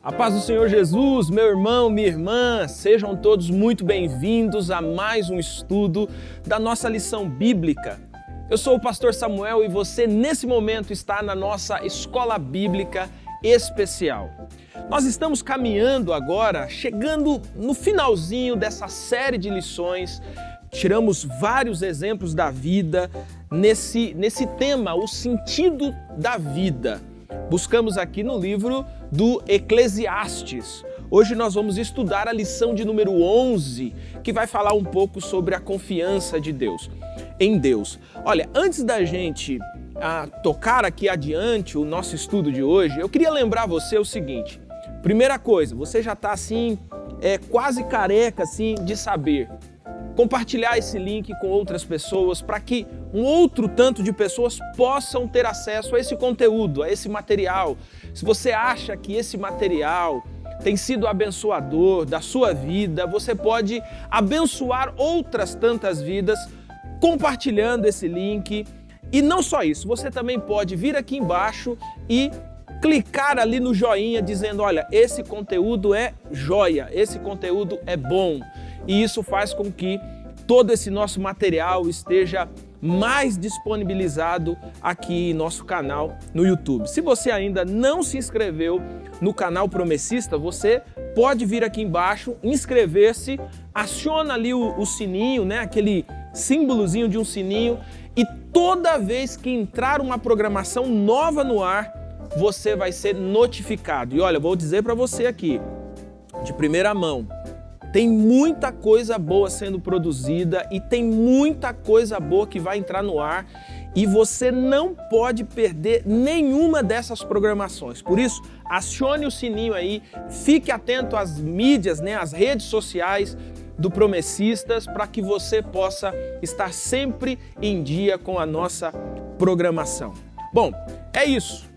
A paz do Senhor Jesus, meu irmão, minha irmã, sejam todos muito bem-vindos a mais um estudo da nossa lição bíblica. Eu sou o pastor Samuel e você, nesse momento, está na nossa escola bíblica especial. Nós estamos caminhando agora, chegando no finalzinho dessa série de lições. Tiramos vários exemplos da vida nesse tema, o sentido da vida. Buscamos aqui no livro do Eclesiastes. Hoje nós vamos estudar a lição de número 11, que vai falar um pouco sobre a confiança de Deus, em Deus. Olha, antes da gente tocar aqui adiante o nosso estudo de hoje, eu queria lembrar você o seguinte. Primeira coisa, você já está assim, quase careca assim, de saber. Compartilhar esse link com outras pessoas para que um outro tanto de pessoas possam ter acesso a esse conteúdo, a esse material. Se você acha que esse material tem sido abençoador da sua vida, você pode abençoar outras tantas vidas compartilhando esse link. E não só isso, você também pode vir aqui embaixo e clicar ali no joinha dizendo, olha, esse conteúdo é joia, esse conteúdo é bom. E isso faz com que todo esse nosso material esteja mais disponibilizado aqui em nosso canal no YouTube. Se você ainda não se inscreveu no canal Promessista, você pode vir aqui embaixo, inscrever-se, aciona ali o sininho, né? Aquele símbolozinho de um sininho, e toda vez que entrar uma programação nova no ar, você vai ser notificado. E olha, eu vou dizer para você aqui, de primeira mão, tem muita coisa boa sendo produzida e tem muita coisa boa que vai entrar no ar e você não pode perder nenhuma dessas programações. Por isso, acione o sininho aí, fique atento às mídias, né, às redes sociais do Promessistas para que você possa estar sempre em dia com a nossa programação. Bom, é isso.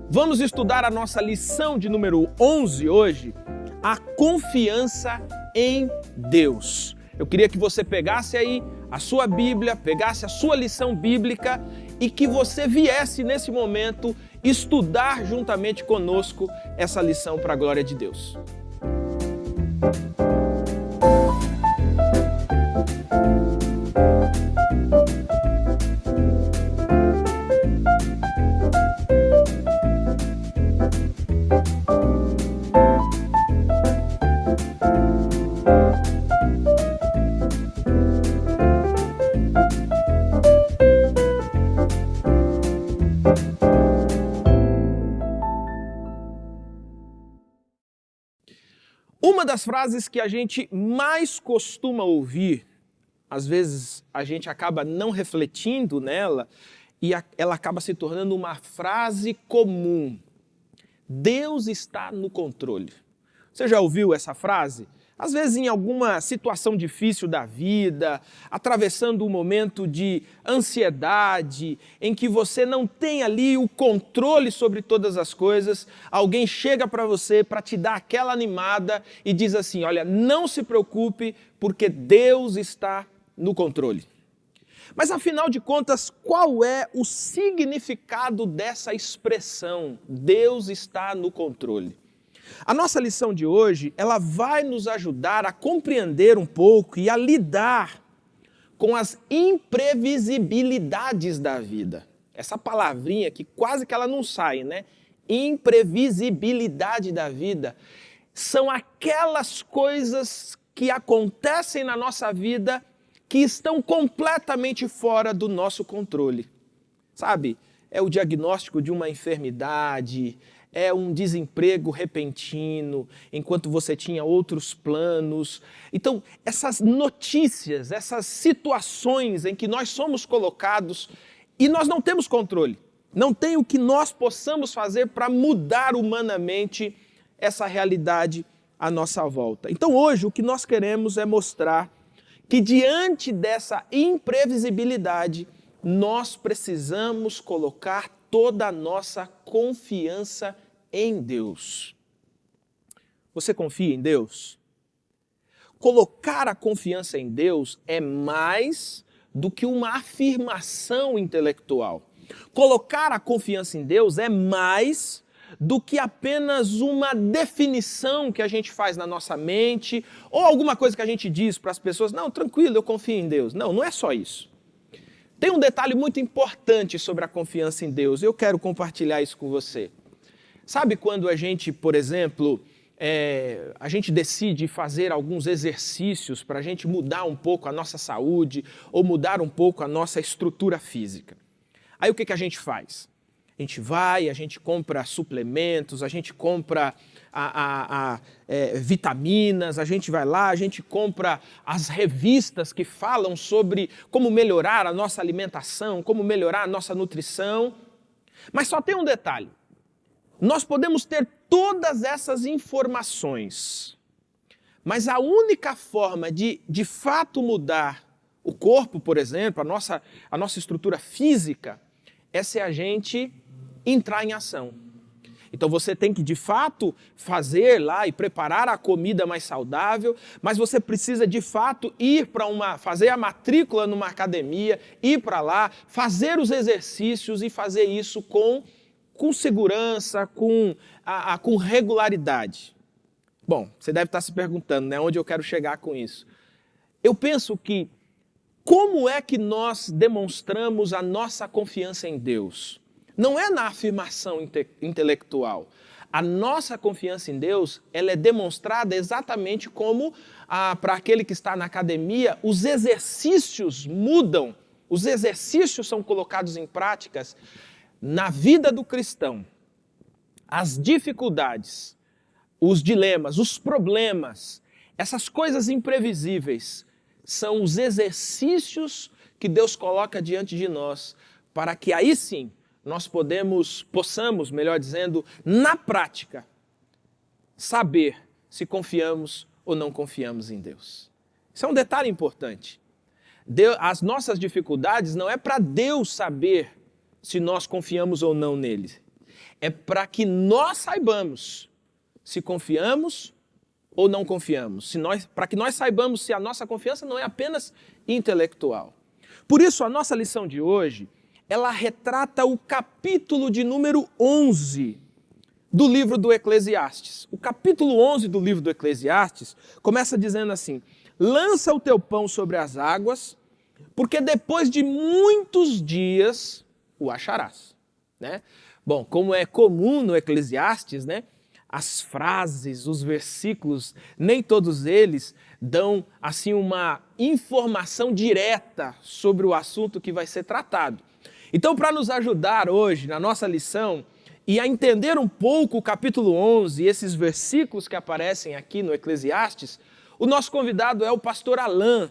Vamos estudar a nossa lição de número 11 hoje, a confiança em Deus. Eu queria que você pegasse aí a sua Bíblia, pegasse a sua lição bíblica e que você viesse nesse momento estudar juntamente conosco essa lição para a glória de Deus. Uma das frases que a gente mais costuma ouvir, às vezes a gente acaba não refletindo nela e ela acaba se tornando uma frase comum. Deus está no controle. Você já ouviu essa frase? Às vezes em alguma situação difícil da vida, atravessando um momento de ansiedade, em que você não tem ali o controle sobre todas as coisas, alguém chega para você para te dar aquela animada e diz assim, olha, não se preocupe porque Deus está no controle. Mas afinal de contas, qual é o significado dessa expressão, Deus está no controle? A nossa lição de hoje, ela vai nos ajudar a compreender um pouco e a lidar com as imprevisibilidades da vida. Essa palavrinha que quase que ela não sai, né? Imprevisibilidade da vida são aquelas coisas que acontecem na nossa vida que estão completamente fora do nosso controle. Sabe? É o diagnóstico de uma enfermidade, é um desemprego repentino, enquanto você tinha outros planos. Então, essas notícias, essas situações em que nós somos colocados e nós não temos controle, não tem o que nós possamos fazer para mudar humanamente essa realidade à nossa volta. Então, hoje, o que nós queremos é mostrar que diante dessa imprevisibilidade, nós precisamos colocar toda a nossa confiança em Deus. Você confia em Deus? Colocar a confiança em Deus é mais do que uma afirmação intelectual. Colocar a confiança em Deus é mais do que apenas uma definição que a gente faz na nossa mente ou alguma coisa que a gente diz para as pessoas, não, tranquilo, eu confio em Deus. Não, não é só isso. Tem um detalhe muito importante sobre a confiança em Deus, eu quero compartilhar isso com você. Sabe quando a gente, por exemplo, a gente decide fazer alguns exercícios para a gente mudar um pouco a nossa saúde ou mudar um pouco a nossa estrutura física? Aí o que a gente faz? A gente vai, a gente compra suplementos, a gente compra vitaminas, a gente vai lá, a gente compra as revistas que falam sobre como melhorar a nossa alimentação, como melhorar a nossa nutrição. Mas só tem um detalhe. Nós podemos ter todas essas informações, mas a única forma de fato mudar o corpo, por exemplo, a nossa estrutura física, é se a gente entrar em ação. Então você tem que de fato fazer lá e preparar a comida mais saudável, mas você precisa de fato ir para fazer a matrícula numa academia, ir para lá, fazer os exercícios e fazer isso com segurança, com regularidade. Bom, você deve estar se perguntando, né, onde eu quero chegar com isso. Eu penso que como é que nós demonstramos a nossa confiança em Deus? Não é na afirmação intelectual. A nossa confiança em Deus, ela é demonstrada exatamente como, para aquele que está na academia, os exercícios mudam, os exercícios são colocados em práticas. Na vida do cristão, as dificuldades, os dilemas, os problemas, essas coisas imprevisíveis, são os exercícios que Deus coloca diante de nós, para que aí sim nós possamos, melhor dizendo, na prática, saber se confiamos ou não confiamos em Deus. Isso é um detalhe importante. As nossas dificuldades não é para Deus saber se nós confiamos ou não nele. É para que nós saibamos se confiamos ou não confiamos. Para que nós saibamos se a nossa confiança não é apenas intelectual. Por isso, a nossa lição de hoje, ela retrata o capítulo de número 11 do livro do Eclesiastes. O capítulo 11 do livro do Eclesiastes começa dizendo assim: lança o teu pão sobre as águas, porque depois de muitos dias o acharás. Né? Bom, como é comum no Eclesiastes, né, as frases, os versículos, nem todos eles dão assim uma informação direta sobre o assunto que vai ser tratado. Então, para nos ajudar hoje na nossa lição e a entender um pouco o capítulo 11 e esses versículos que aparecem aqui no Eclesiastes, o nosso convidado é o pastor Alan.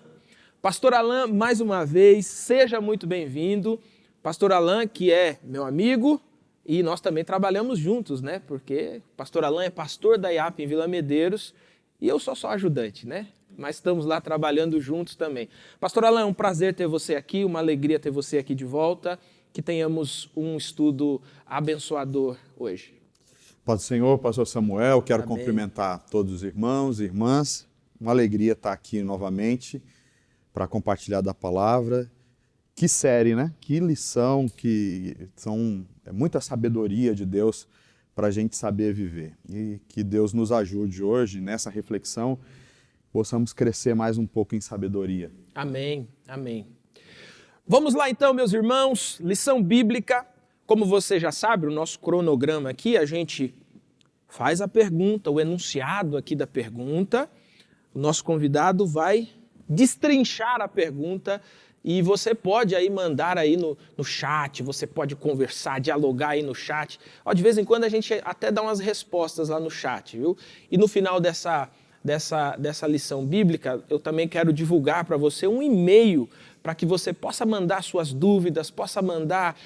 Pastor Alan, mais uma vez, seja muito bem-vindo. Pastor Alan, que é meu amigo, e nós também trabalhamos juntos, né? Porque o pastor Alan é pastor da IAP em Vila Medeiros e eu sou só ajudante, né? Mas estamos lá trabalhando juntos também. Pastor Alan, é um prazer ter você aqui, uma alegria ter você aqui de volta, que tenhamos um estudo abençoador hoje. Paz do Senhor, pastor Samuel, quero Amém. Cumprimentar todos os irmãos e irmãs. Uma alegria estar aqui novamente para compartilhar da palavra. Que série, né? Que lição, é muita sabedoria de Deus para a gente saber viver. E que Deus nos ajude hoje nessa reflexão, possamos crescer mais um pouco em sabedoria. Amém, amém. Vamos lá então, meus irmãos, lição bíblica. Como você já sabe, o nosso cronograma aqui, a gente faz a pergunta, o enunciado aqui da pergunta, o nosso convidado vai destrinchar a pergunta e você pode aí mandar aí no chat, você pode conversar, dialogar aí no chat. De vez em quando a gente até dá umas respostas lá no chat, viu? E no final dessa lição bíblica, eu também quero divulgar para você um e-mail para que você possa mandar suas dúvidas, possa mandar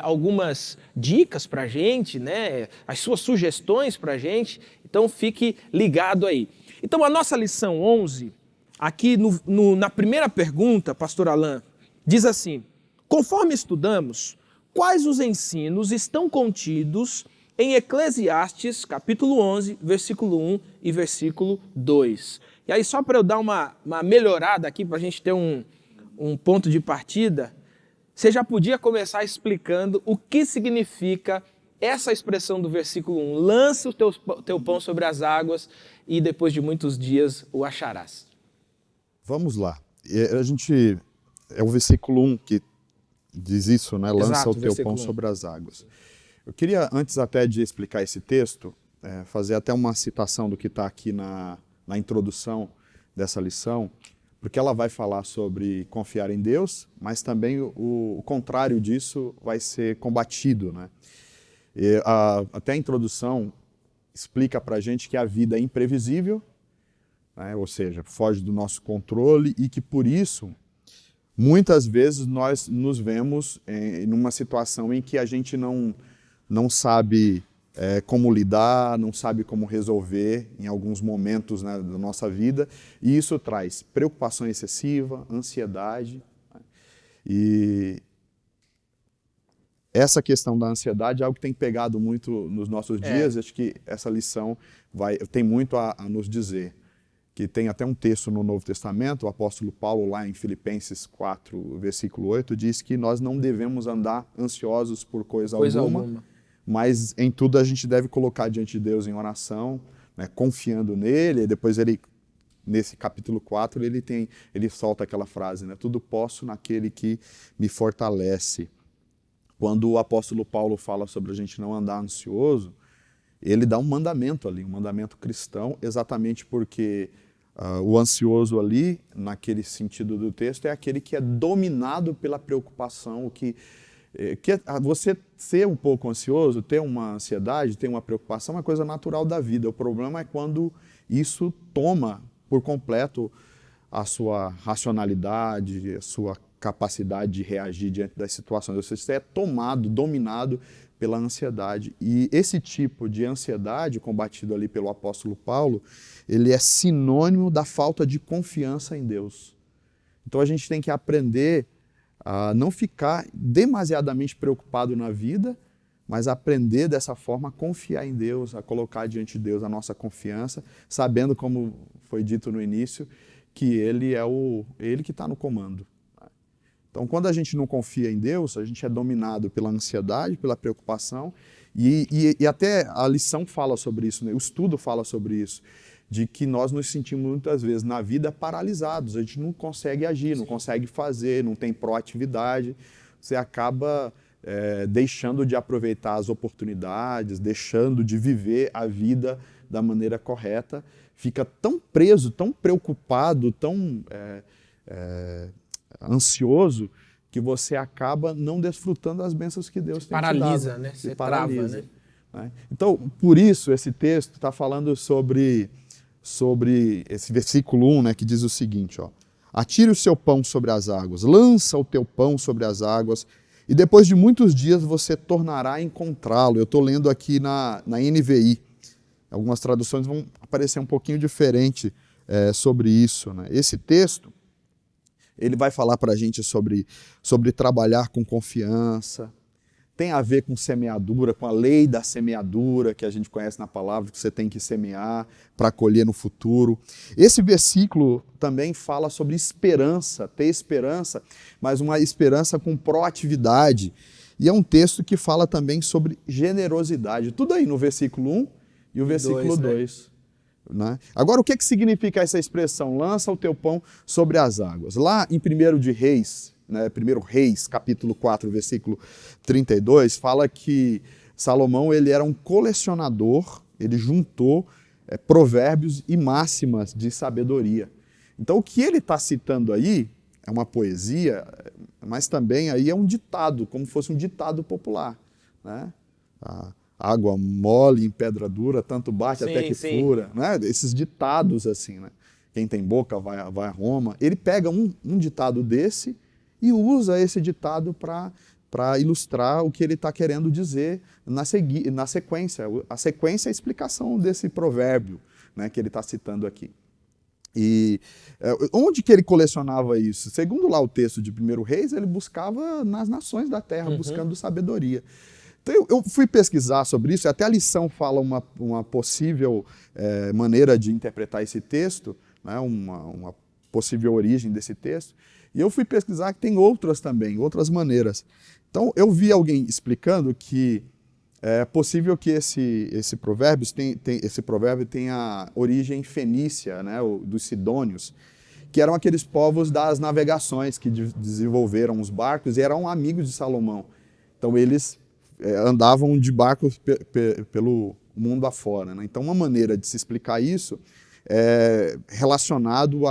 algumas dicas para a gente, né? As suas sugestões para a gente. Então fique ligado aí. Então a nossa lição 11, aqui na primeira pergunta, pastor Alan, diz assim: conforme estudamos, quais os ensinos estão contidos em Eclesiastes, capítulo 11, versículo 1 e versículo 2. E aí, só para eu dar uma melhorada aqui, para a gente ter um ponto de partida, você já podia começar explicando o que significa essa expressão do versículo 1, lança o teu pão sobre as águas e depois de muitos dias o acharás. Vamos lá. É o versículo 1 que diz isso, né? Lança Exato, o teu pão 1. sobre as águas. Eu queria, antes até de explicar esse texto, fazer até uma citação do que está aqui na introdução dessa lição, porque ela vai falar sobre confiar em Deus, mas também o contrário disso vai ser combatido, né? Até a introdução explica para a gente que a vida é imprevisível, né? Ou seja, foge do nosso controle e que por isso, muitas vezes nós nos vemos em uma situação em que a gente não sabe como lidar, não sabe como resolver em alguns momentos, né, da nossa vida, e isso traz preocupação excessiva, ansiedade, né? E essa questão da ansiedade é algo que tem pegado muito nos nossos dias. Acho que essa lição tem muito a nos dizer. Que tem até um texto no Novo Testamento, o apóstolo Paulo, lá em Filipenses 4, versículo 8, diz que nós não devemos andar ansiosos por coisa alguma, mas em tudo a gente deve colocar diante de Deus em oração, né, confiando nele. E depois nesse capítulo 4, ele solta aquela frase, né, tudo posso naquele que me fortalece. Quando o apóstolo Paulo fala sobre a gente não andar ansioso, ele dá um mandamento ali, um mandamento cristão, exatamente porque o ansioso ali, naquele sentido do texto, é aquele que é dominado pela preocupação, você ser um pouco ansioso, ter uma ansiedade, ter uma preocupação, é uma coisa natural da vida. O problema é quando isso toma por completo a sua racionalidade, a sua capacidade de reagir diante das situações. Você é dominado pela ansiedade. E esse tipo de ansiedade, combatido ali pelo apóstolo Paulo, ele é sinônimo da falta de confiança em Deus. Então a gente tem que aprender a não ficar demasiadamente preocupado na vida, mas aprender dessa forma a confiar em Deus, a colocar diante de Deus a nossa confiança, sabendo, como foi dito no início, que Ele é Ele que está no comando. Então, quando a gente não confia em Deus, a gente é dominado pela ansiedade, pela preocupação, e até a lição fala sobre isso, né? O estudo fala sobre isso, de que nós nos sentimos muitas vezes na vida paralisados, a gente não consegue agir, não consegue fazer, não tem proatividade, você acaba deixando de aproveitar as oportunidades, deixando de viver a vida da maneira correta, fica tão preso, tão preocupado, tão ansioso, que você acaba não desfrutando das bênçãos que Deus tem te dado. Paralisa, né? Você paralisa, trava, né? Então, por isso, esse texto está falando sobre esse versículo 1, né, que diz o seguinte, ó, atire o seu pão sobre as águas, lança o teu pão sobre as águas, e depois de muitos dias você tornará a encontrá-lo. Eu estou lendo aqui na NVI. Algumas traduções vão aparecer um pouquinho diferente sobre isso, né? Esse texto, ele vai falar para a gente sobre trabalhar com confiança, tem a ver com semeadura, com a lei da semeadura, que a gente conhece na palavra, que você tem que semear para colher no futuro. Esse versículo também fala sobre esperança, ter esperança, mas uma esperança com proatividade. E é um texto que fala também sobre generosidade. Tudo aí no versículo 1 e o versículo 2. Né? Agora, o que significa essa expressão? Lança o teu pão sobre as águas. Lá em 1 de Reis, né, 1 Reis, capítulo 4, versículo 32, fala que Salomão ele era um colecionador, ele juntou provérbios e máximas de sabedoria. Então, o que ele está citando aí é uma poesia, mas também aí é um ditado, como fosse um ditado popular, né? Água mole em pedra dura, tanto bate até que fura, né? Esses ditados assim, né? Quem tem boca vai a Roma. Ele pega um ditado desse e usa esse ditado para ilustrar o que ele está querendo dizer na sequência. A sequência é a explicação desse provérbio, né, que ele está citando aqui. E onde que ele colecionava isso? Segundo lá o texto de 1 Reis, ele buscava nas nações da terra, buscando sabedoria. Então, eu fui pesquisar sobre isso, até a lição fala uma possível maneira de interpretar esse texto, né, uma possível origem desse texto, e eu fui pesquisar que tem outras também, outras maneiras. Então, eu vi alguém explicando que É possível que esse provérbio tenha origem fenícia, né, dos sidônios, que eram aqueles povos das navegações que desenvolveram os barcos e eram amigos de Salomão. Então eles andavam de barcos pelo mundo afora, né? Então uma maneira de se explicar isso é relacionado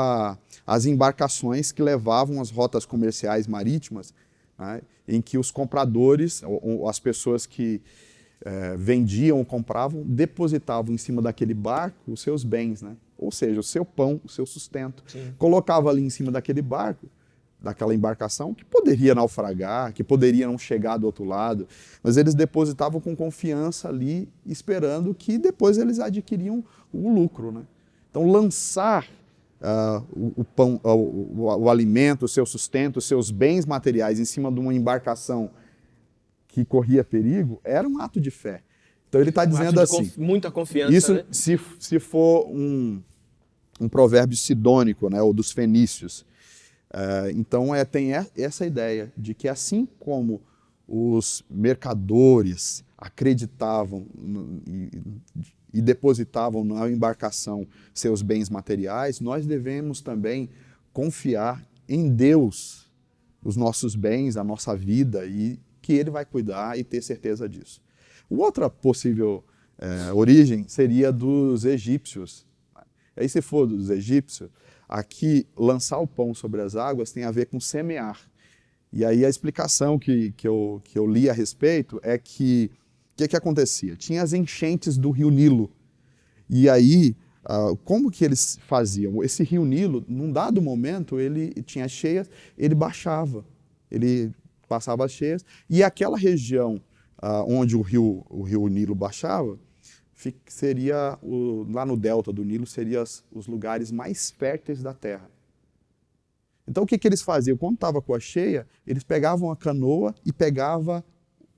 às embarcações que levavam as rotas comerciais marítimas, né, em que os compradores, ou as pessoas que vendiam ou compravam, depositavam em cima daquele barco os seus bens, né? Ou seja, o seu pão, o seu sustento. Sim. Colocava ali em cima daquele barco, daquela embarcação, que poderia naufragar, que poderia não chegar do outro lado, mas eles depositavam com confiança ali, esperando que depois eles adquiriam o lucro, né? Então, lançar o pão, o alimento, o seu sustento, os seus bens materiais em cima de uma embarcação que corria perigo, era um ato de fé. Então ele está dizendo assim, muita confiança, isso, né? se for um provérbio sidônico, né, ou dos fenícios, então tem essa ideia de que assim como os mercadores acreditavam e depositavam na embarcação seus bens materiais, nós devemos também confiar em Deus, os nossos bens, a nossa vida, e que Ele vai cuidar e ter certeza disso. Outra possível origem seria dos egípcios. Aí, se for dos egípcios, aqui, lançar o pão sobre as águas tem a ver com semear. E aí a explicação que eu li a respeito é que o que acontecia? Tinha as enchentes do rio Nilo. E aí, como que eles faziam? Esse rio Nilo, num dado momento, ele tinha cheias, ele baixava, ele passava as cheias, e aquela região onde o rio Nilo baixava, seria, lá no delta do Nilo, seriam os lugares mais férteis da terra. Então o que eles faziam? Quando estava com a cheia, eles pegavam a canoa e pegavam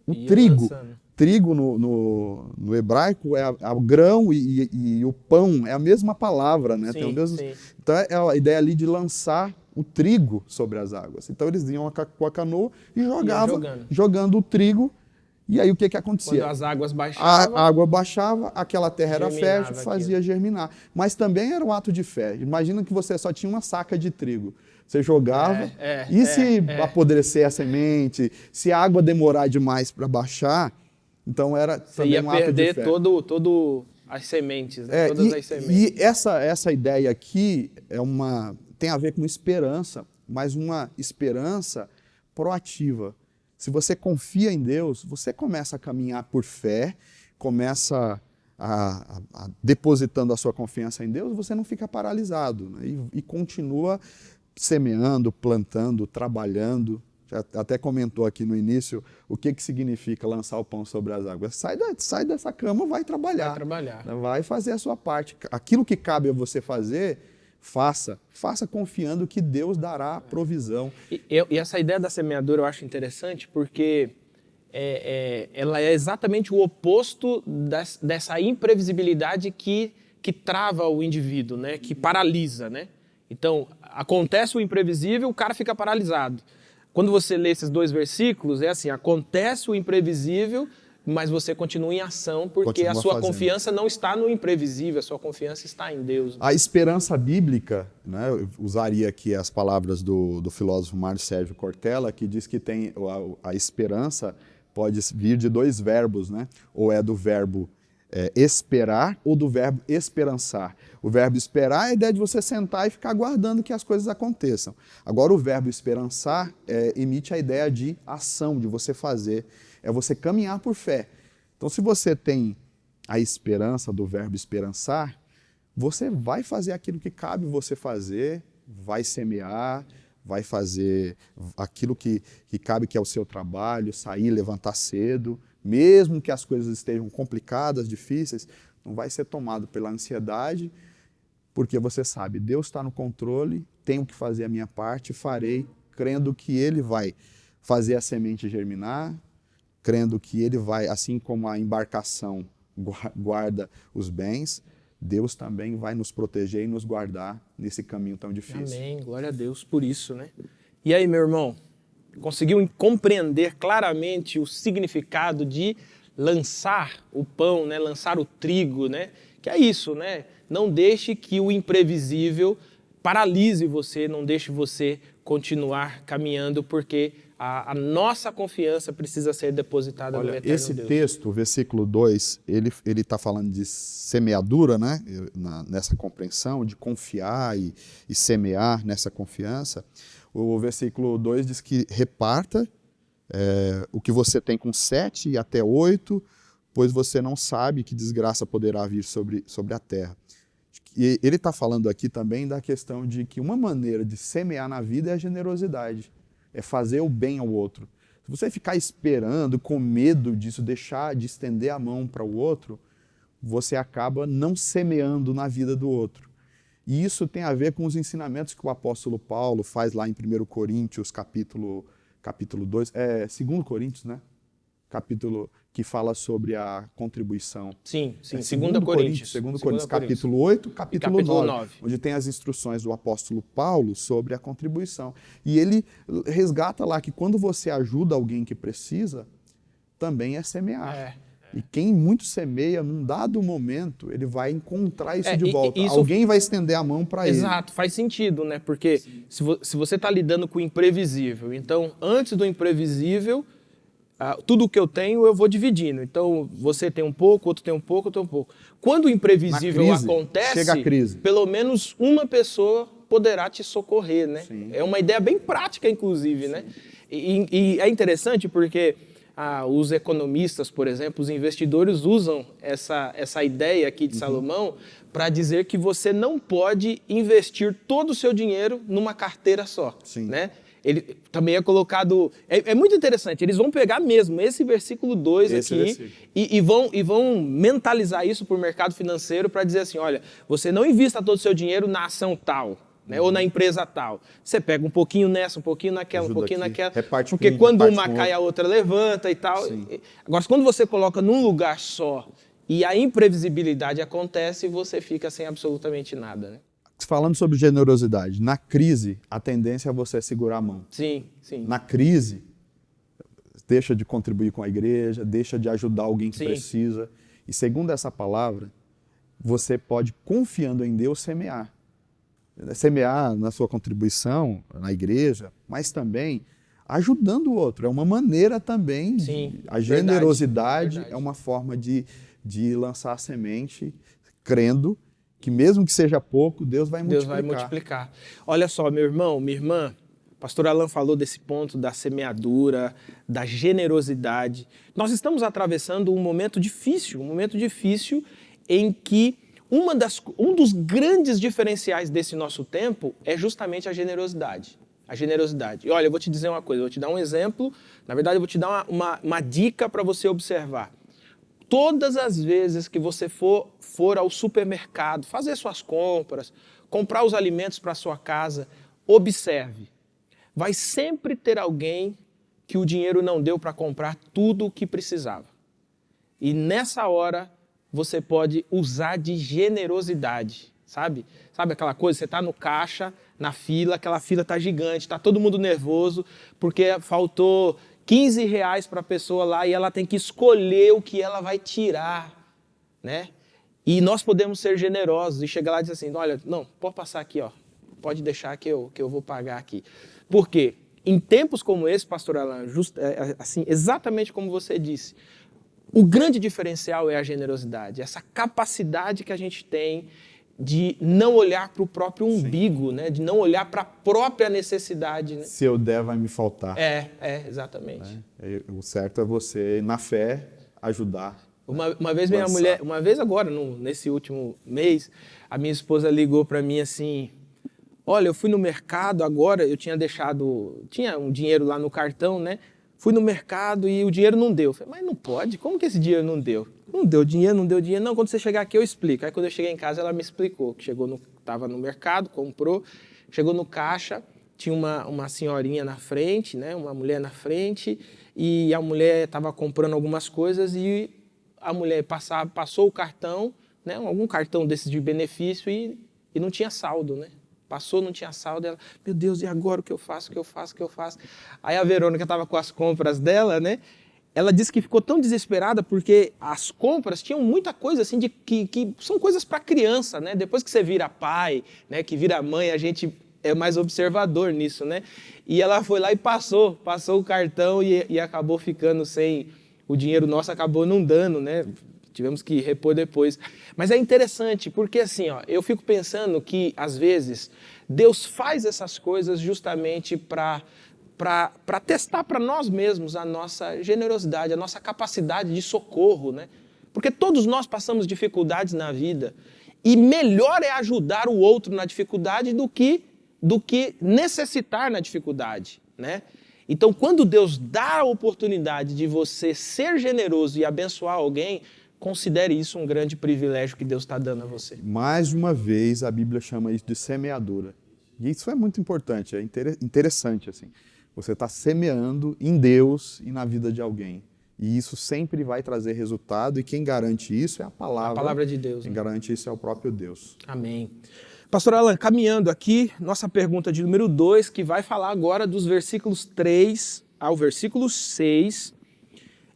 o trigo. Lançando. Trigo no hebraico é o grão e o pão é a mesma palavra, né? Sim, Tem o mesmo... sim. Então é a ideia ali de lançar o trigo sobre as águas. Então eles iam com a canoa e jogavam, jogando o trigo. E aí o que acontecia? Quando as águas baixavam, A água baixava, aquela terra era germinava fértil, fazia germinar. Mas também era um ato de fé. Imagina que você só tinha uma saca de trigo. Você jogava, se apodrecer a semente, se a água demorar demais para baixar, então era também um ato de fé. Você ia perder todo as sementes, né? Todas as sementes. E essa ideia aqui tem a ver com esperança, mas uma esperança proativa. Se você confia em Deus, você começa a caminhar por fé, começa depositando a sua confiança em Deus, você não fica paralisado, né? E continua semeando, plantando, trabalhando. Já até comentou aqui no início o que significa lançar o pão sobre as águas. Sai dessa cama, vai trabalhar. Vai fazer a sua parte. Aquilo que cabe a você fazer, faça confiando que Deus dará provisão. E essa ideia da semeadura eu acho interessante porque ela é exatamente o oposto dessa imprevisibilidade que trava o indivíduo, né? Que paralisa, né? Então, acontece o imprevisível, o cara fica paralisado. Quando você lê esses dois versículos, é assim, acontece o imprevisível, mas você continua em ação, porque a sua confiança não está no imprevisível, a sua confiança está em Deus. A esperança bíblica, né, eu usaria aqui as palavras do filósofo Mário Sérgio Cortella, que diz que tem a esperança pode vir de dois verbos, né? Ou é do verbo esperar ou do verbo esperançar. O verbo esperar é a ideia de você sentar e ficar aguardando que as coisas aconteçam. Agora, o verbo esperançar emite a ideia de ação, de você fazer. É você caminhar por fé. Então, se você tem a esperança do verbo esperançar, você vai fazer aquilo que cabe você fazer, vai semear, vai fazer aquilo que cabe, que é o seu trabalho, sair, levantar cedo, mesmo que as coisas estejam complicadas, difíceis, não vai ser tomado pela ansiedade, porque você sabe, Deus está no controle, tenho que fazer a minha parte, farei, crendo que Ele vai fazer a semente germinar, crendo que Ele vai, assim como a embarcação guarda os bens, Deus também vai nos proteger e nos guardar nesse caminho tão difícil. Amém, glória a Deus por isso, né? E aí, meu irmão, conseguiu compreender claramente o significado de lançar o pão, né? Lançar o trigo, né? Que é isso, né? Não deixe que o imprevisível paralise você, não deixe você continuar caminhando, porque a nossa confiança precisa ser depositada no Olha, eterno esse Deus. texto, o versículo 2, ele está falando de semeadura, né? Nessa compreensão, de confiar e semear nessa confiança. O versículo 2 diz que reparta o que você tem com 7 e até 8, pois você não sabe que desgraça poderá vir sobre a terra. E ele está falando aqui também da questão de que uma maneira de semear na vida é a generosidade, é fazer o bem ao outro. Se você ficar esperando, com medo disso, deixar de estender a mão para o outro, você acaba não semeando na vida do outro. E isso tem a ver com os ensinamentos que o apóstolo Paulo faz lá em 1 Coríntios, capítulo 2, 2 Coríntios, né? Capítulo que fala sobre a contribuição. Sim, 2 Coríntios. 2 Coríntios, capítulo 8, capítulo 9, onde tem as instruções do apóstolo Paulo sobre a contribuição. E ele resgata lá que quando você ajuda alguém que precisa, também é semear. E quem muito semeia, num dado momento, ele vai encontrar isso de volta. Alguém vai estender a mão para ele. Exato, faz sentido, né? Porque se você está lidando com o imprevisível, então, antes do imprevisível, tudo que eu tenho, eu vou dividindo. Então, você tem um pouco, outro tem um pouco, outro tem um pouco. Quando o imprevisível acontece, chega a crise. Pelo menos uma pessoa poderá te socorrer, né? Sim. É uma ideia bem prática, inclusive, né? E é interessante porque os economistas, por exemplo, os investidores usam essa ideia aqui de Salomão para dizer que você não pode investir todo o seu dinheiro numa carteira só, né? Ele também é colocado... É muito interessante, eles vão pegar mesmo esse versículo 2 aqui e vão mentalizar isso para o mercado financeiro para dizer assim, olha, você não invista todo o seu dinheiro na ação tal, né, ou na empresa tal. Você pega um pouquinho nessa, um pouquinho naquela, um pouquinho naquela. Reparte porque quando uma cai, outro. a outra levanta e tal. Agora, quando você coloca num lugar só e a imprevisibilidade acontece, você fica sem absolutamente nada, né? Falando sobre generosidade, na crise, a tendência é você segurar a mão. Sim. Na crise, deixa de contribuir com a igreja, deixa de ajudar alguém que precisa. E segundo essa palavra, você pode, confiando em Deus, semear. Semear na sua contribuição, na igreja, mas também ajudando o outro. É uma maneira também, a generosidade é uma forma de lançar a semente, crendo que mesmo que seja pouco, Deus vai multiplicar. Olha só, meu irmão, minha irmã, o pastor Alan falou desse ponto da semeadura, da generosidade. Nós estamos atravessando um momento difícil em que um dos grandes diferenciais desse nosso tempo é justamente a generosidade. E olha, eu vou te dizer uma coisa, eu vou te dar um exemplo, na verdade eu vou te dar uma dica para você observar. Todas as vezes que você for ao supermercado, fazer suas compras, comprar os alimentos para sua casa, observe. Vai sempre ter alguém que o dinheiro não deu para comprar tudo o que precisava. E nessa hora, você pode usar de generosidade, sabe? Sabe aquela coisa, você está no caixa, na fila, aquela fila está gigante, está todo mundo nervoso, porque faltou R$15 para a pessoa lá e ela tem que escolher o que ela vai tirar, né? E nós podemos ser generosos e chegar lá e dizer assim, olha, não, pode passar aqui, ó, pode deixar que eu vou pagar aqui. Por quê? Em tempos como esse, pastor Alan, assim, exatamente como você disse, o grande diferencial é a generosidade, essa capacidade que a gente tem de não olhar para o próprio umbigo, né? De não olhar para a própria necessidade. Né? Se eu der, vai me faltar. Exatamente. O certo é você, na fé, ajudar. Uma vez minha mulher, agora, nesse último mês, a minha esposa ligou para mim assim, olha, eu fui no mercado agora, eu tinha um dinheiro lá no cartão, né? Fui no mercado e o dinheiro não deu. Falei, mas não pode, como que esse dinheiro não deu? Não deu dinheiro. Não, quando você chegar aqui eu explico. Aí quando eu cheguei em casa ela me explicou, que estava no mercado, comprou, chegou no caixa, tinha uma senhorinha na frente, né, uma mulher na frente, e a mulher estava comprando algumas coisas e a mulher passou o cartão, né, algum cartão desses de benefício e não tinha saldo, né? Passou, não tinha saldo, ela, meu Deus, e agora o que eu faço? Aí a Verônica estava com as compras dela, né? ela disse que ficou tão desesperada porque as compras tinham muita coisa assim que são coisas para criança, né? Depois que você vira pai, né, que vira mãe, a gente é mais observador nisso, né? E ela foi lá e passou o cartão e acabou ficando sem o dinheiro nosso, acabou não dando, né? Tivemos que repor depois. Mas é interessante porque assim, ó, eu fico pensando que às vezes Deus faz essas coisas justamente para testar para nós mesmos a nossa generosidade, a nossa capacidade de socorro, né? Porque todos nós passamos dificuldades na vida e melhor é ajudar o outro na dificuldade do que necessitar na dificuldade, né? Então, quando Deus dá a oportunidade de você ser generoso e abençoar alguém, considere isso um grande privilégio que Deus está dando a você. Mais uma vez, a Bíblia chama isso de semeadura. E isso é muito importante, é interessante, assim. Você está semeando em Deus e na vida de alguém. E isso sempre vai trazer resultado, e quem garante isso é a palavra. A palavra de Deus. Quem garante isso é o próprio Deus. Amém. Pastor Alan, caminhando aqui, nossa pergunta de número 2, que vai falar agora dos versículos 3 ao versículo 6,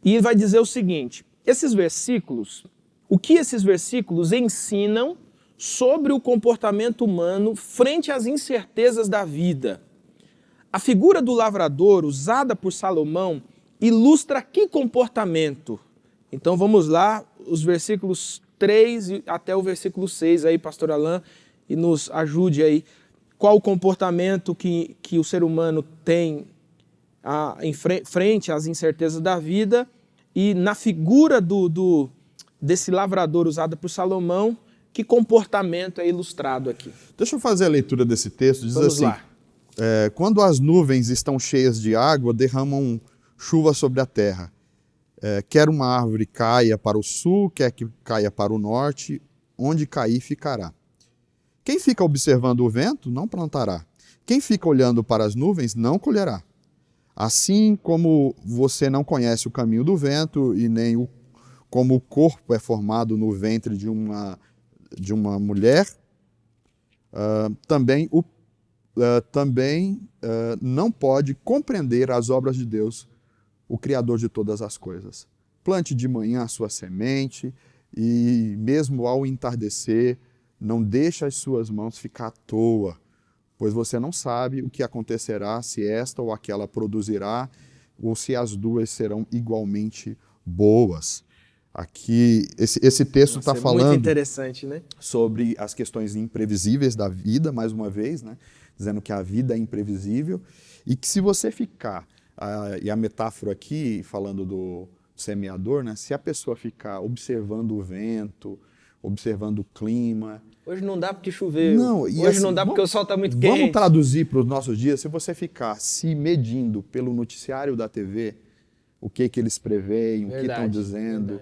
e vai dizer o seguinte: esses versículos, o que esses versículos ensinam sobre o comportamento humano frente às incertezas da vida? A figura do lavrador usada por Salomão ilustra que comportamento? Então vamos lá, os versículos 3 até o versículo 6 aí, pastor Alan, e nos ajude aí. Qual o comportamento que o ser humano tem frente às incertezas da vida? E na figura desse lavrador usada por Salomão, que comportamento é ilustrado aqui? Deixa eu fazer a leitura desse texto. Diz Vamos assim: lá. Quando as nuvens estão cheias de água, derramam chuva sobre a terra. Quer uma árvore caia para o sul, quer que caia para o norte, onde cair ficará. Quem fica observando o vento não plantará. Quem fica olhando para as nuvens não colherá. Assim como você não conhece o caminho do vento e nem como o corpo é formado no ventre de uma mulher, também não pode compreender as obras de Deus, o Criador de todas as coisas. Plante de manhã a sua semente e mesmo ao entardecer, não deixe as suas mãos ficar à toa, pois você não sabe o que acontecerá, se esta ou aquela produzirá, ou se as duas serão igualmente boas. Aqui, esse texto está falando muito interessante, né? sobre as questões imprevisíveis da vida, mais uma vez, né? Dizendo que a vida é imprevisível e que se você ficar, e a metáfora aqui, falando do semeador, né? Se a pessoa ficar observando o vento, observando o clima... Hoje não dá porque choveu, hoje assim, não dá porque o sol está muito quente. Vamos traduzir para os nossos dias, se você ficar se medindo pelo noticiário da TV, o que eles preveem, o que estão dizendo,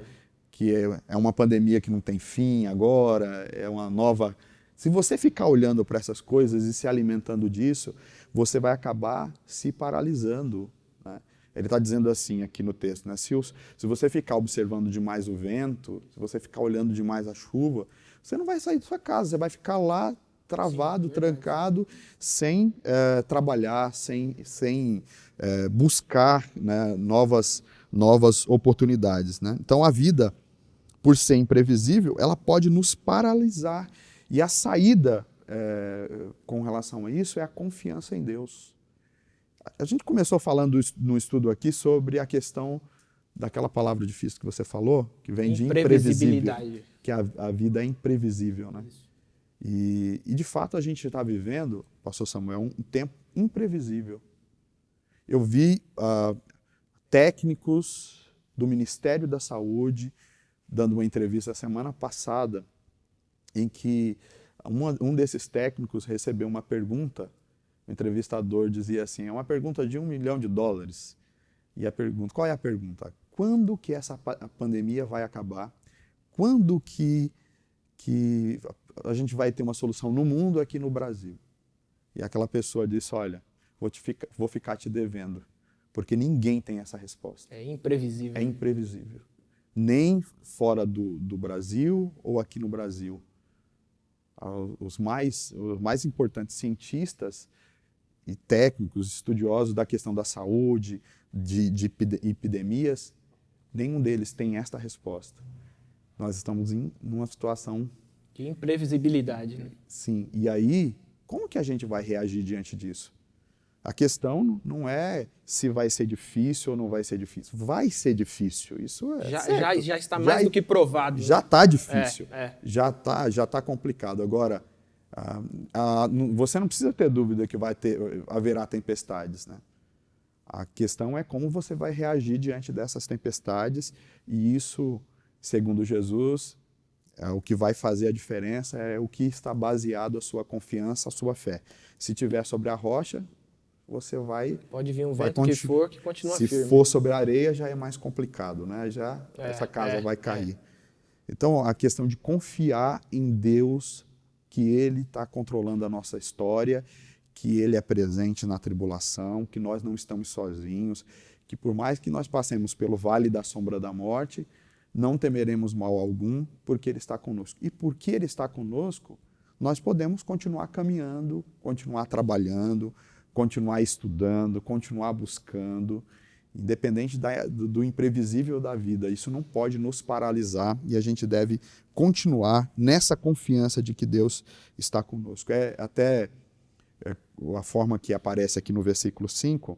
que é uma pandemia que não tem fim agora, é uma nova... Se você ficar olhando para essas coisas e se alimentando disso, você vai acabar se paralisando, né? Ele está dizendo assim aqui no texto, né? Se você ficar observando demais o vento, se você ficar olhando demais a chuva, você não vai sair da sua casa, você vai ficar lá travado, trancado, sem trabalhar, sem buscar, né, novas oportunidades, né? Então a vida, por ser imprevisível, ela pode nos paralisar. E a saída com relação a isso é a confiança em Deus. A gente começou falando no estudo aqui sobre a questão daquela palavra difícil que você falou, que vem de imprevisível, que a vida é imprevisível, né? E de fato a gente está vivendo, pastor Samuel, um tempo imprevisível. Eu vi técnicos do Ministério da Saúde dando uma entrevista a semana passada em que um desses técnicos recebeu uma pergunta. O entrevistador dizia assim, é uma pergunta de $1 milhão. E a pergunta, qual é a pergunta? Quando que essa pandemia vai acabar? Quando que a gente vai ter uma solução no mundo, aqui no Brasil? E aquela pessoa disse, olha, vou ficar te devendo, porque ninguém tem essa resposta. É imprevisível. É imprevisível. Nem fora do Brasil ou aqui no Brasil. Os mais importantes cientistas e técnicos, estudiosos da questão da saúde, de epidemias, nenhum deles tem esta resposta. Nós estamos em uma situação... De imprevisibilidade, né? Sim, e aí, como que a gente vai reagir diante disso? A questão não é se vai ser difícil ou não vai ser difícil. Vai ser difícil, isso é certo. Já está mais do que provado. Já está difícil, É. já tá complicado. Agora, você não precisa ter dúvida que haverá tempestades, né? A questão é como você vai reagir diante dessas tempestades, e isso, segundo Jesus, o que vai fazer a diferença é o que está baseado a sua confiança, a sua fé. Se tiver sobre a rocha, você vai... Pode vir um vento que for, que continua firme. Se for sobre a areia, já é mais complicado, né? Essa casa vai cair. Então, a questão de confiar em Deus, que Ele está controlando a nossa história, que Ele é presente na tribulação, que nós não estamos sozinhos, que por mais que nós passemos pelo vale da sombra da morte, não temeremos mal algum, porque Ele está conosco. E porque Ele está conosco, nós podemos continuar caminhando, continuar trabalhando, continuar estudando, continuar buscando, independente do imprevisível da vida. Isso não pode nos paralisar e a gente deve continuar nessa confiança de que Deus está conosco. A forma que aparece aqui no versículo 5,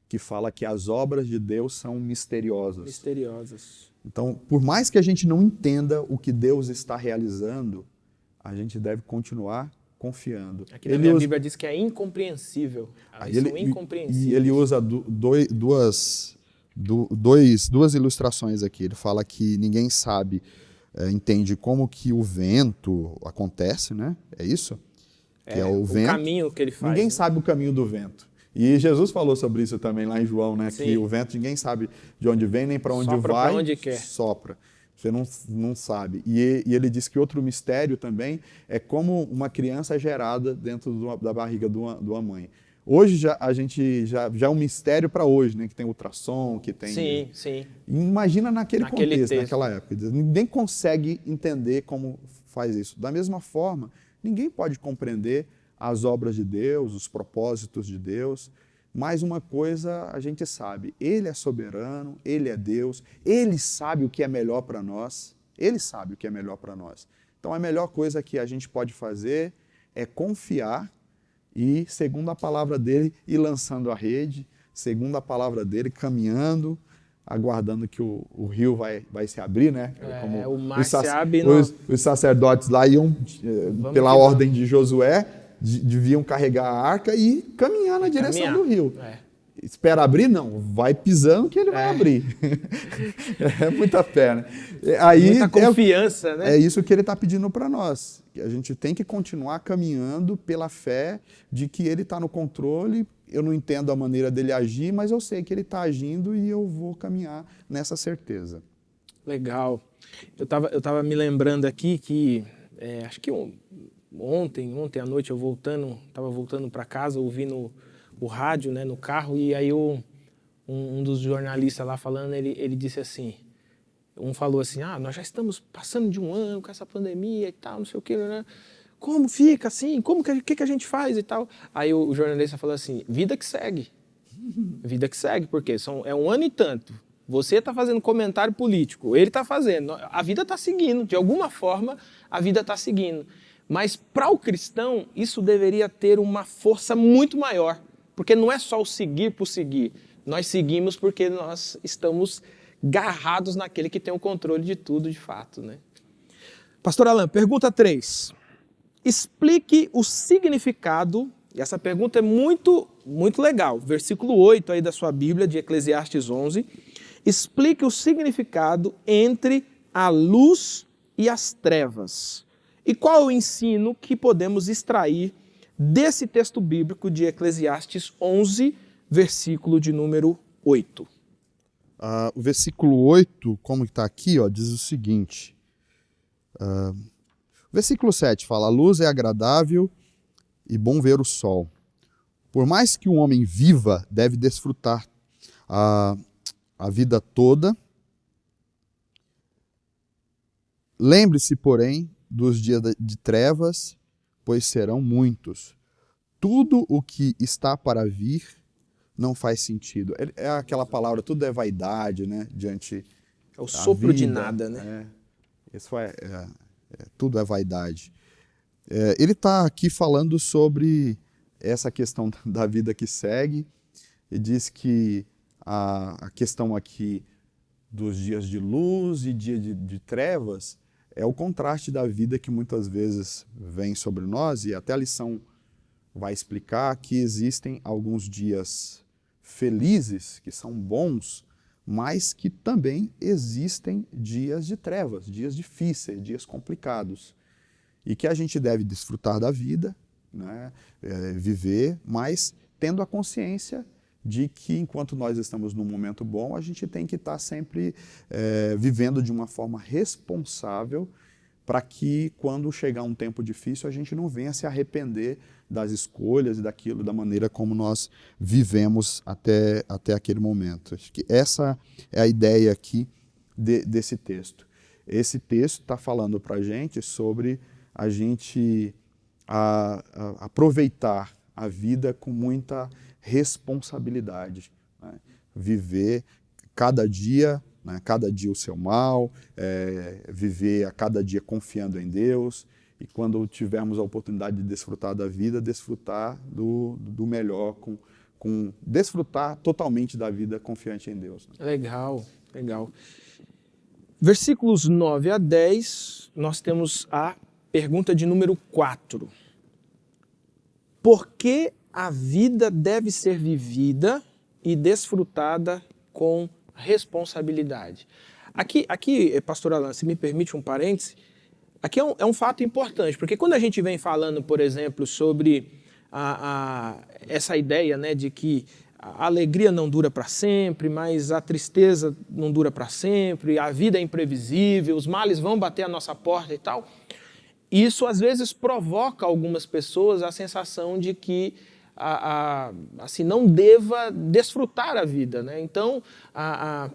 que fala que as obras de Deus são misteriosas. Misteriosas. Então, por mais que a gente não entenda o que Deus está realizando, a gente deve continuar confiando. Aqui na minha Bíblia diz que é incompreensível. São incompreensíveis. E ele usa duas ilustrações aqui. Ele fala que ninguém entende como que o vento acontece, né? É isso? Que é o vento. Caminho que ele faz. Ninguém né? sabe o caminho do vento. E Jesus falou sobre isso também lá em João, né? Sim. Que o vento ninguém sabe de onde vem nem para onde Sopra vai. pra onde quer. Sopra. Você não sabe. E ele diz que outro mistério também é como uma criança é gerada dentro da barriga de uma mãe. Hoje a gente já é um mistério para hoje, né? Que tem ultrassom, que tem... Sim. Imagina naquele contexto, texto. naquela época. Ninguém consegue entender como faz isso. Da mesma forma, ninguém pode compreender as obras de Deus, os propósitos de Deus. Mas uma coisa a gente sabe, Ele é soberano, Ele é Deus, Ele sabe o que é melhor para nós, Ele sabe o que é melhor para nós. Então a melhor coisa que a gente pode fazer é confiar e, segundo a palavra dEle, ir lançando a rede, segundo a palavra dEle, caminhando, aguardando que o rio vai se abrir, né? Como o mar se abre. Os sacerdotes lá iam, pela ordem de Josué, deviam carregar a arca e caminhar na direção do rio. Espera abrir? Não. Vai pisando que ele vai abrir. É muita fé, né? Muita confiança, né? É isso que ele está pedindo para nós. A gente tem que continuar caminhando pela fé de que ele está no controle. Eu não entendo a maneira dele agir, mas eu sei que ele está agindo e eu vou caminhar nessa certeza. Legal. Eu tava me lembrando aqui que, acho que ontem à noite eu estava voltando para casa, ouvindo o rádio, né, no carro, e aí um dos jornalistas lá falando, ele disse assim, falou assim, nós já estamos passando de um ano com essa pandemia e tal, não sei o que, né? Como fica assim? Que a gente faz e tal? Aí o jornalista falou assim, vida que segue. Vida que segue, porque é um ano e tanto. Você está fazendo comentário político, ele está fazendo, a vida está seguindo, de alguma forma a vida está seguindo. Mas para o cristão, isso deveria ter uma força muito maior, porque não é só o seguir por seguir, nós seguimos porque nós estamos garrados naquele que tem o controle de tudo de fato, né? Pastor Alan, pergunta 3. Explique o significado, e essa pergunta é muito, muito legal, versículo 8 aí da sua Bíblia, de Eclesiastes 11, explique o significado entre a luz e as trevas. E qual é o ensino que podemos extrair desse texto bíblico de Eclesiastes 11, versículo de número 8? O versículo 8, como está aqui, diz o seguinte. O versículo 7 fala, a luz é agradável e bom ver o sol. Por mais que um homem viva, deve desfrutar a vida toda. Lembre-se, porém, dos dias de trevas, pois serão muitos. Tudo o que está para vir não faz sentido. É aquela palavra, tudo é vaidade, né? Diante É o da sopro de vida, nada, né? Isso tudo é vaidade. Ele está aqui falando sobre essa questão da vida que segue e diz que a questão aqui dos dias de luz e dia de trevas é o contraste da vida que muitas vezes vem sobre nós, e até a lição vai explicar que existem alguns dias felizes, que são bons, mas que também existem dias de trevas, dias difíceis, dias complicados, e que a gente deve desfrutar da vida, né, viver, mas tendo a consciência de que enquanto nós estamos num momento bom, a gente tem que estar sempre vivendo de uma forma responsável, para que quando chegar um tempo difícil a gente não venha se arrepender das escolhas e daquilo, da maneira como nós vivemos até aquele momento. Acho que essa é a ideia aqui desse texto. Esse texto está falando para a gente sobre a gente aproveitar a vida com muita responsabilidade, né? Viver cada dia, né? Cada dia o seu mal, viver a cada dia confiando em Deus, e quando tivermos a oportunidade de desfrutar da vida, desfrutar do melhor, desfrutar totalmente da vida confiante em Deus, né? Legal, legal. Versículos 9 a 10, nós temos a pergunta de número 4. Por que a vida deve ser vivida e desfrutada com responsabilidade? Aqui, pastor Alan, se me permite um parêntese, aqui é um fato importante, porque quando a gente vem falando, por exemplo, sobre essa ideia, né, de que a alegria não dura para sempre, mas a tristeza não dura para sempre, a vida é imprevisível, os males vão bater a nossa porta e tal, isso às vezes provoca algumas pessoas a sensação de que assim, não deva desfrutar a vida, né? Então,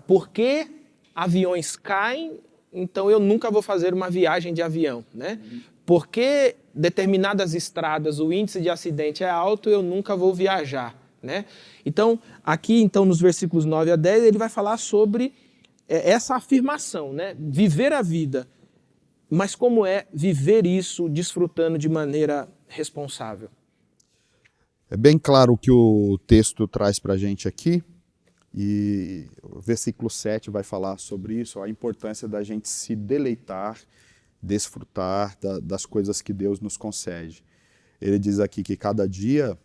porque aviões caem, então eu nunca vou fazer uma viagem de avião, né? Porque determinadas estradas o índice de acidente é alto, eu nunca vou viajar, né? Então, aqui então nos versículos 9 a 10, ele vai falar sobre essa afirmação, né? Viver a vida, mas como é viver isso desfrutando de maneira responsável? É bem claro o que o texto traz para a gente aqui, e o versículo 7 vai falar sobre isso, a importância da gente se deleitar, desfrutar das coisas que Deus nos concede. Ele diz aqui que cada dia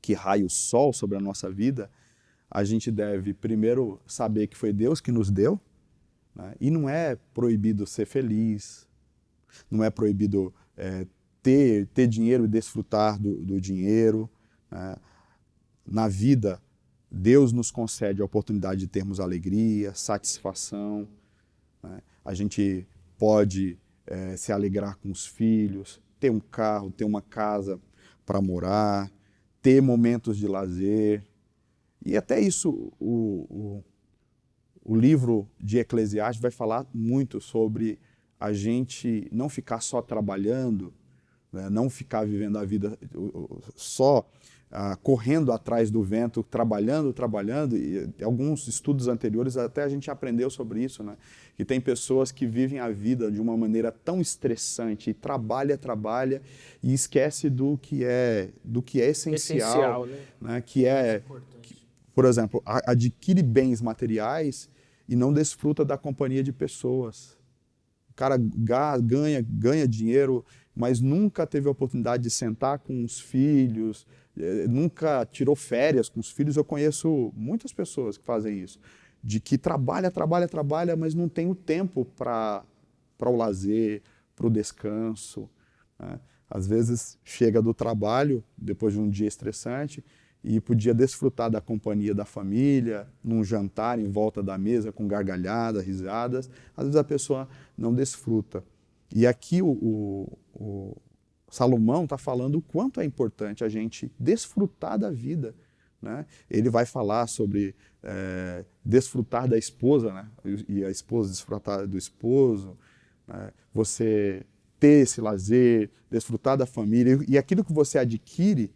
que raia o sol sobre a nossa vida, a gente deve primeiro saber que foi Deus que nos deu, né? E não é proibido ser feliz, não é proibido ter dinheiro e desfrutar do dinheiro, né? Na vida, Deus nos concede a oportunidade de termos alegria, satisfação, né? A gente pode se alegrar com os filhos, ter um carro, ter uma casa para morar, ter momentos de lazer. E até isso, o livro de Eclesiastes vai falar muito sobre a gente não ficar só trabalhando, né? Não ficar vivendo a vida só correndo atrás do vento, trabalhando, e alguns estudos anteriores até a gente aprendeu sobre isso, né? Que tem pessoas que vivem a vida de uma maneira tão estressante, e trabalha e esquece do que é essencial, né? Que é, por exemplo, adquire bens materiais e não desfruta da companhia de pessoas. O cara ganha dinheiro, mas nunca teve a oportunidade de sentar com os filhos, nunca tirou férias com os filhos. Eu conheço muitas pessoas que fazem isso, de que trabalha, mas não tem o tempo para o lazer, para o descanso, né? Às vezes chega do trabalho, depois de um dia estressante, e podia desfrutar da companhia da família, num jantar em volta da mesa, com gargalhadas, risadas. Às vezes a pessoa não desfruta. E aqui o Salomão está falando o quanto é importante a gente desfrutar da vida, né? Ele vai falar sobre desfrutar da esposa, né? E a esposa desfrutar do esposo, né? Você ter esse lazer, desfrutar da família, e aquilo que você adquire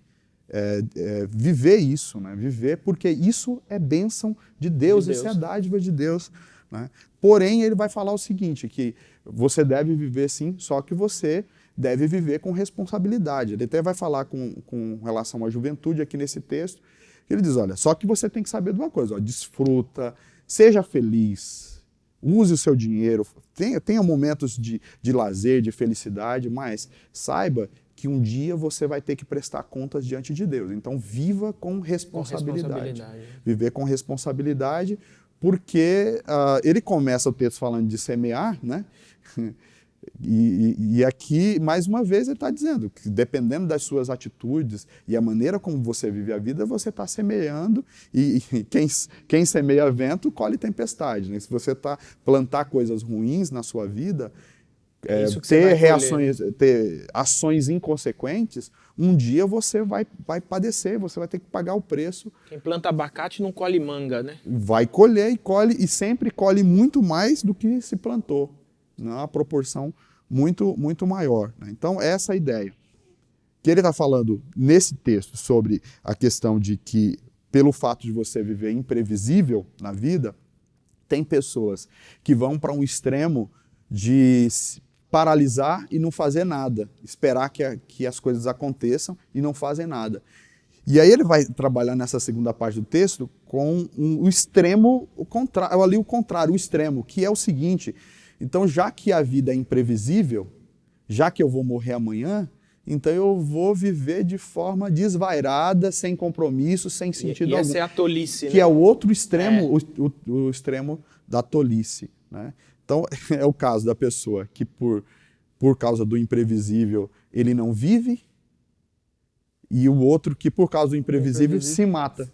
viver isso, né? Viver porque isso é bênção de Deus, isso é dádiva de Deus, né? Porém, ele vai falar o seguinte, que você deve viver sim, só que você deve viver com responsabilidade. Ele até vai falar com relação à juventude aqui nesse texto, que ele diz, olha, só que você tem que saber de uma coisa, ó, desfruta, seja feliz, use o seu dinheiro, tenha momentos de lazer, de felicidade, mas saiba que um dia você vai ter que prestar contas diante de Deus. Então, viva com responsabilidade. Viver com responsabilidade, porque ele começa o texto falando de semear, né? E aqui, mais uma vez, ele está dizendo que dependendo das suas atitudes e a maneira como você vive a vida, você está semeando e quem semeia vento, colhe tempestade, né? Se você plantar coisas ruins na sua vida, ter ações inconsequentes, um dia você vai padecer, você vai ter que pagar o preço. Quem planta abacate não colhe manga, né? Vai colher e colhe, e sempre colhe muito mais do que se plantou. Uma proporção muito, muito maior, né? Então, essa é a ideia. Que ele está falando nesse texto sobre a questão de que, pelo fato de você viver imprevisível na vida, tem pessoas que vão para um extremo de se paralisar e não fazer nada, esperar que as coisas aconteçam e não fazem nada. E aí ele vai trabalhar nessa segunda parte do texto com o extremo, o contrário, o extremo, que é o seguinte: então, já que a vida é imprevisível, já que eu vou morrer amanhã, então eu vou viver de forma desvairada, sem compromisso, sem sentido algum. Essa é a tolice, que é o outro extremo, o extremo da tolice, né? Então, é o caso da pessoa que, por causa do imprevisível, ele não vive, e o outro que, por causa do imprevisível, se mata.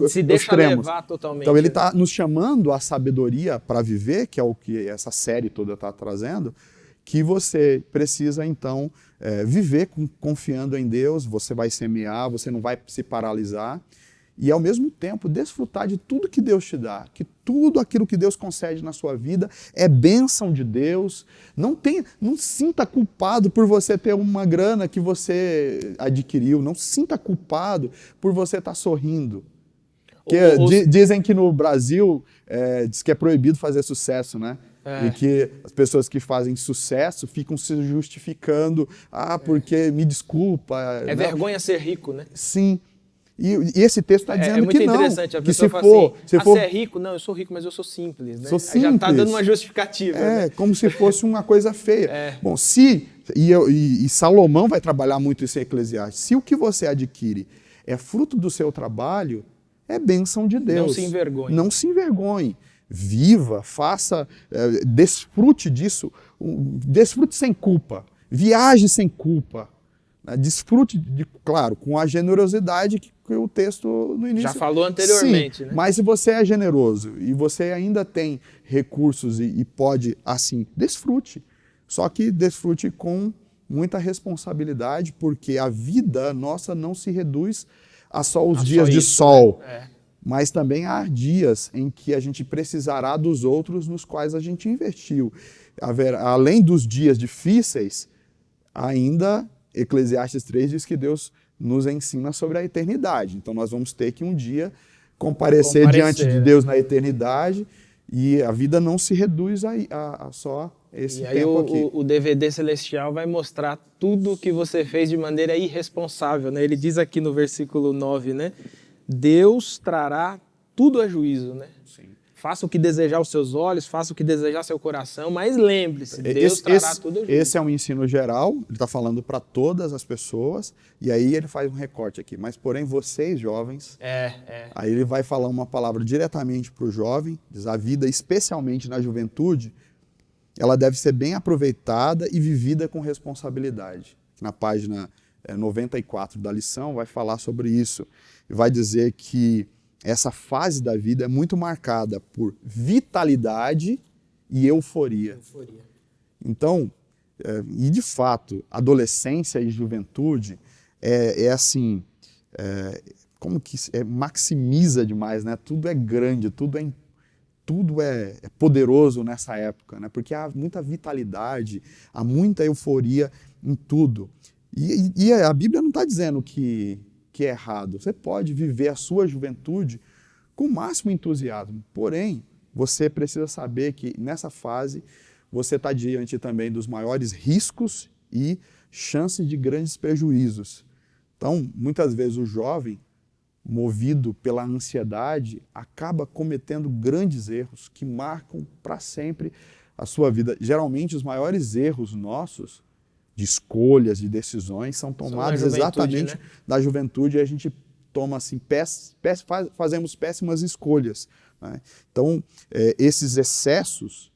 Se deixa levar totalmente. Então ele está nos chamando à sabedoria para viver, que é o que essa série toda está trazendo, que você precisa então viver confiando em Deus, você vai semear, você não vai se paralisar e ao mesmo tempo desfrutar de tudo que Deus te dá, que tudo aquilo que Deus concede na sua vida é bênção de Deus. Não sinta culpado por você ter uma grana que você adquiriu, não sinta culpado por você estar sorrindo. Dizem que no Brasil diz que é proibido fazer sucesso, né? E que as pessoas que fazem sucesso ficam se justificando, porque me desculpa. É vergonha ser rico, né? Sim. E esse texto está dizendo que não. É muito interessante. A pessoa fala assim, você é rico? Não, eu sou rico, mas eu sou simples. Né? Sou simples. Já está dando uma justificativa. Né? Como se fosse uma coisa feia. Bom, e Salomão vai trabalhar muito isso em Eclesiastes. Se o que você adquire é fruto do seu trabalho, é bênção de Deus. Não se envergonhe. Não se envergonhe. Viva, faça, desfrute disso. Desfrute sem culpa. Viaje sem culpa. Desfrute, claro, com a generosidade que o texto no início... Já falou anteriormente, sim, né? Mas se você é generoso e você ainda tem recursos e pode, assim, desfrute. Só que desfrute com muita responsabilidade, porque a vida nossa não se reduz a só os dias de sol. Mas também há dias em que a gente precisará dos outros nos quais a gente investiu. Além dos dias difíceis, ainda... Eclesiastes 3 diz que Deus nos ensina sobre a eternidade. Então nós vamos ter que um dia comparecer diante de Deus na eternidade e a vida não se reduz a só esse tempo aqui. E aí o DVD celestial vai mostrar tudo o que você fez de maneira irresponsável, né? Ele diz aqui no versículo 9, né? Deus trará tudo a juízo, né? Sim. Faça o que desejar os seus olhos, faça o que desejar seu coração, mas lembre-se, Deus trará tudo a juízo. Esse é um ensino geral, ele está falando para todas as pessoas, e aí ele faz um recorte aqui. Mas, porém, vocês, jovens, aí ele vai falar uma palavra diretamente para o jovem, diz a vida, especialmente na juventude, ela deve ser bem aproveitada e vivida com responsabilidade. Na página 94 da lição vai falar sobre isso, e vai dizer que essa fase da vida é muito marcada por vitalidade e euforia. Então, e de fato, adolescência e juventude como que maximiza demais, né? Tudo é grande, tudo é poderoso nessa época, né? Porque há muita vitalidade, há muita euforia em tudo. E a Bíblia não está dizendo que é errado. Você pode viver a sua juventude com o máximo entusiasmo. Porém, você precisa saber que nessa fase você está diante também dos maiores riscos e chances de grandes prejuízos. Então, muitas vezes o jovem, movido pela ansiedade, acaba cometendo grandes erros que marcam para sempre a sua vida. Geralmente, os maiores erros nossos, de escolhas, de decisões, são tomados exatamente da juventude, e a gente toma assim, fazemos péssimas escolhas, né? Então, esses excessos,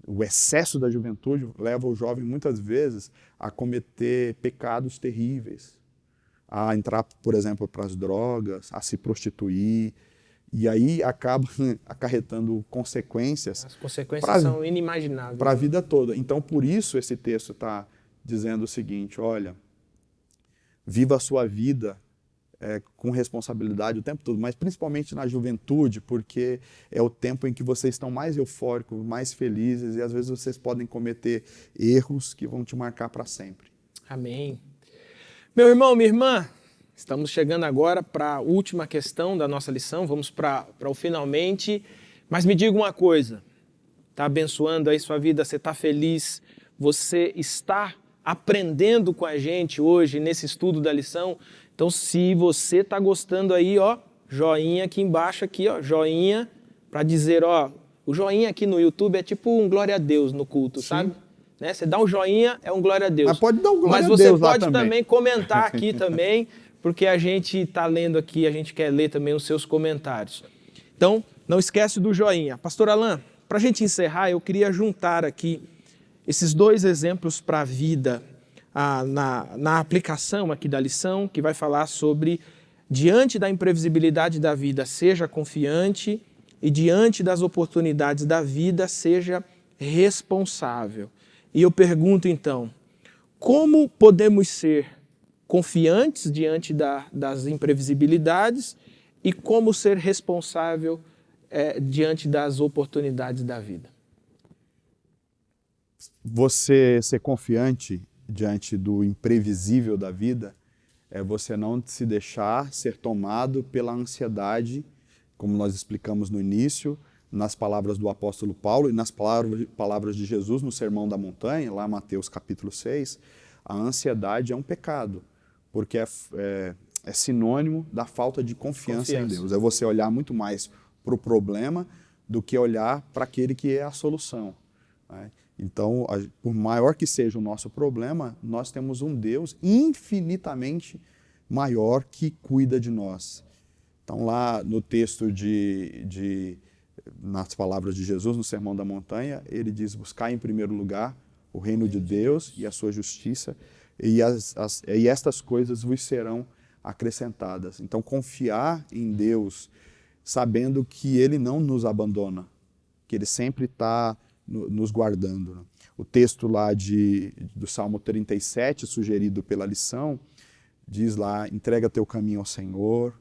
o excesso da juventude leva o jovem muitas vezes a cometer pecados terríveis, a entrar, por exemplo, para as drogas, a se prostituir, e aí acaba acarretando consequências. As consequências são inimagináveis. Para a vida toda. Então, por isso esse texto está dizendo o seguinte, olha, viva a sua vida com responsabilidade o tempo todo, mas principalmente na juventude, porque é o tempo em que vocês estão mais eufóricos, mais felizes, e às vezes vocês podem cometer erros que vão te marcar para sempre. Amém. Meu irmão, minha irmã, estamos chegando agora para a última questão da nossa lição, vamos para o finalmente, mas me diga uma coisa, está abençoando aí sua vida, você está feliz, você está aprendendo com a gente hoje nesse estudo da lição? Então, se você está gostando aí, ó, joinha aqui embaixo, aqui, ó, joinha, para dizer, ó, o joinha aqui no YouTube é tipo um glória a Deus no culto, sim, sabe? Né? Você dá um joinha, é um glória a Deus. Mas pode dar um glória a Deus. Mas você pode também comentar aqui também, porque a gente está lendo aqui, a gente quer ler também os seus comentários. Então, não esquece do joinha. Pastor Alan, para a gente encerrar, eu queria juntar aqui esses dois exemplos para a vida, na aplicação aqui da lição, que vai falar sobre, diante da imprevisibilidade da vida, seja confiante, e diante das oportunidades da vida, seja responsável. E eu pergunto então, como podemos ser confiantes diante das imprevisibilidades e como ser responsável diante das oportunidades da vida? Você ser confiante diante do imprevisível da vida é você não se deixar ser tomado pela ansiedade, como nós explicamos no início, nas palavras do apóstolo Paulo e nas palavras de Jesus no Sermão da Montanha, lá em Mateus capítulo 6, a ansiedade é um pecado, porque é sinônimo da falta de confiança em Deus. É você olhar muito mais para o problema do que olhar para aquele que é a solução, né? Então, por maior que seja o nosso problema, nós temos um Deus infinitamente maior que cuida de nós. Então, lá no texto nas palavras de Jesus, no Sermão da Montanha, ele diz, buscar em primeiro lugar o reino de Deus e a sua justiça, e estas coisas vos serão acrescentadas. Então, confiar em Deus, sabendo que Ele não nos abandona, que Ele sempre está nos guardando. O texto lá do Salmo 37, sugerido pela lição, diz lá, entrega teu caminho ao Senhor,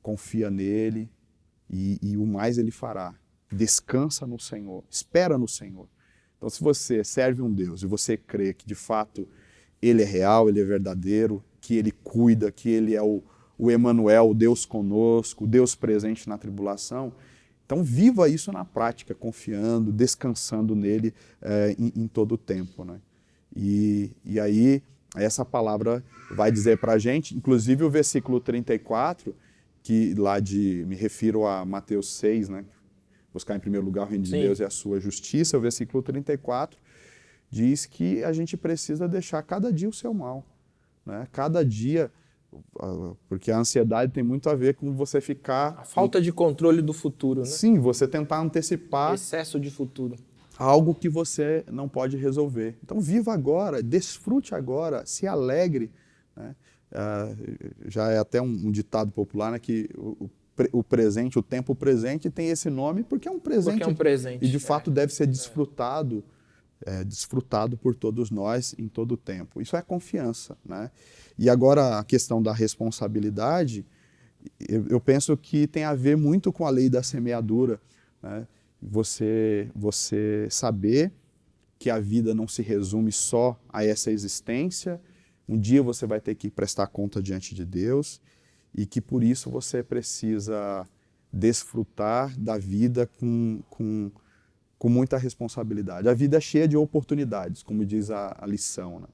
confia nele e o mais ele fará. Descansa no Senhor, espera no Senhor. Então, se você serve um Deus e você crê que de fato ele é real, ele é verdadeiro, que ele cuida, que ele é o Emanuel, o Deus conosco, o Deus presente na tribulação, então viva isso na prática, confiando, descansando nele em todo o tempo, né? E aí essa palavra vai dizer para a gente, inclusive o versículo 34, que lá me refiro a Mateus 6, né? Buscar em primeiro lugar o reino de Deus e a sua justiça, o versículo 34 diz que a gente precisa deixar cada dia o seu mal, né? Cada dia, porque a ansiedade tem muito a ver com você ficar... A falta de controle do futuro, né? Sim, você tentar antecipar... Excesso de futuro. Algo que você não pode resolver. Então viva agora, desfrute agora, se alegre, né? Já é até um ditado popular, né, que o presente, o tempo presente tem esse nome porque é um presente. Porque é um presente. E de fato deve ser desfrutado, desfrutado por todos nós em todo o tempo. Isso é confiança, né? E agora a questão da responsabilidade, eu penso que tem a ver muito com a lei da semeadura, né? Você saber que a vida não se resume só a essa existência, Um dia você vai ter que prestar conta diante de Deus e que por isso você precisa desfrutar da vida com muita responsabilidade. A vida é cheia de oportunidades, como diz a lição, né?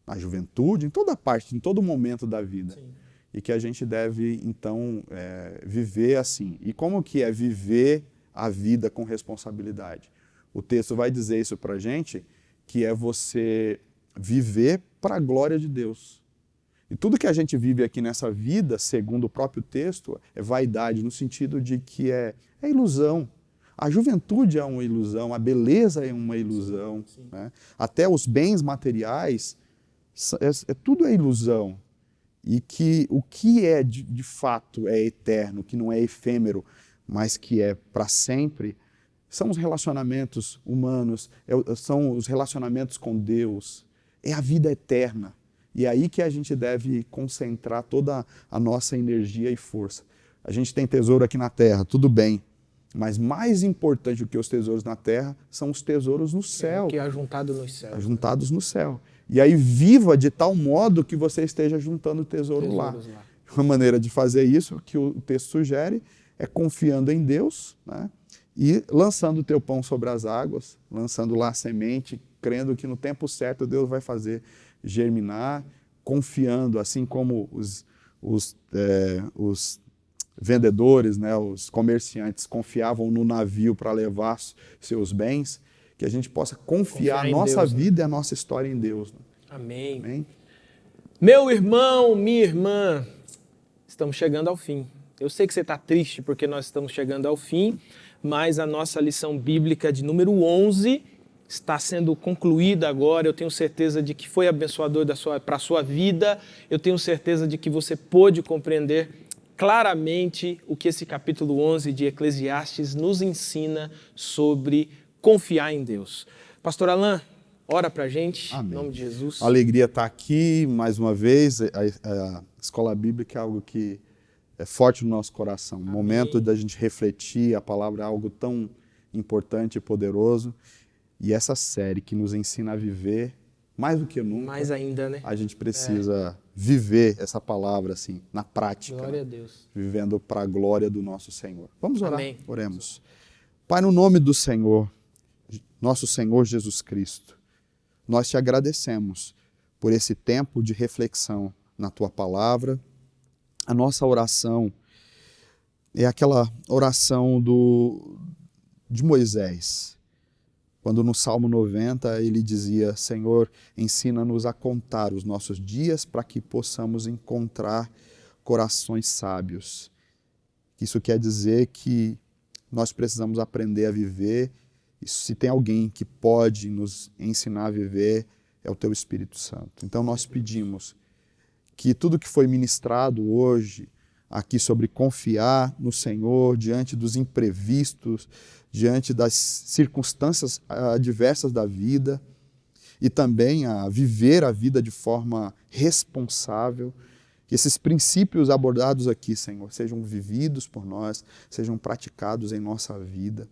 Na juventude, em toda parte, em todo momento da vida. Sim. E que a gente deve, então, viver assim. E como que é viver a vida com responsabilidade? O texto vai dizer isso para a gente, que é você viver para a glória de Deus. E tudo que a gente vive aqui nessa vida, segundo o próprio texto, é vaidade, no sentido de que é ilusão. A juventude é uma ilusão, a beleza é uma ilusão. Sim. Né? Até os bens materiais, tudo é ilusão. E que o que é de fato é eterno, que não é efêmero, mas que é para sempre, são os relacionamentos humanos, são os relacionamentos com Deus, é a vida eterna. E é aí que a gente deve concentrar toda a nossa energia e força. A gente tem tesouro aqui na terra, tudo bem, mas mais importante do que os tesouros na terra são os tesouros no céu. Que é ajuntado nos céus. Ajuntados no céu. E aí viva de tal modo que você esteja juntando tesouros lá. Uma maneira de fazer isso, que o texto sugere, é confiando em Deus, né? E lançando o teu pão sobre as águas, lançando lá a semente, crendo que no tempo certo Deus vai fazer germinar, confiando, assim como os vendedores, né, os comerciantes confiavam no navio para levar seus bens, que a gente possa confiar a nossa Deus, vida, né? E a nossa história em Deus. Né? Amém. Amém. Meu irmão, minha irmã, estamos chegando ao fim. Eu sei que você está triste porque nós estamos chegando ao fim, mas a nossa lição bíblica de número 11 está sendo concluída agora. Eu tenho certeza de que foi abençoador para a sua vida. Eu tenho certeza de que você pôde compreender claramente o que esse capítulo 11 de Eclesiastes nos ensina sobre confiar em Deus. Pastor Alan, ora para a gente, Amém. Em nome de Jesus. A alegria está aqui, mais uma vez. A escola bíblica é algo que é forte no nosso coração. O momento da gente refletir, a palavra é algo tão importante e poderoso. E essa série que nos ensina a viver, mais do que nunca, mais ainda, né? A gente precisa viver essa palavra assim, na prática. Glória a Deus. Vivendo para a glória do nosso Senhor. Vamos orar? Amém. Oremos. Pai, no nome do Senhor, nosso Senhor Jesus Cristo, nós te agradecemos por esse tempo de reflexão na tua palavra. A nossa oração é aquela oração de Moisés, quando no Salmo 90 ele dizia: Senhor, ensina-nos a contar os nossos dias para que possamos encontrar corações sábios. Isso quer dizer que nós precisamos aprender a viver, e se tem alguém que pode nos ensinar a viver, é o teu Espírito Santo. Então nós pedimos que tudo que foi ministrado hoje aqui sobre confiar no Senhor diante dos imprevistos, diante das circunstâncias adversas da vida e também a viver a vida de forma responsável, que esses princípios abordados aqui, Senhor, sejam vividos por nós, sejam praticados em nossa vida.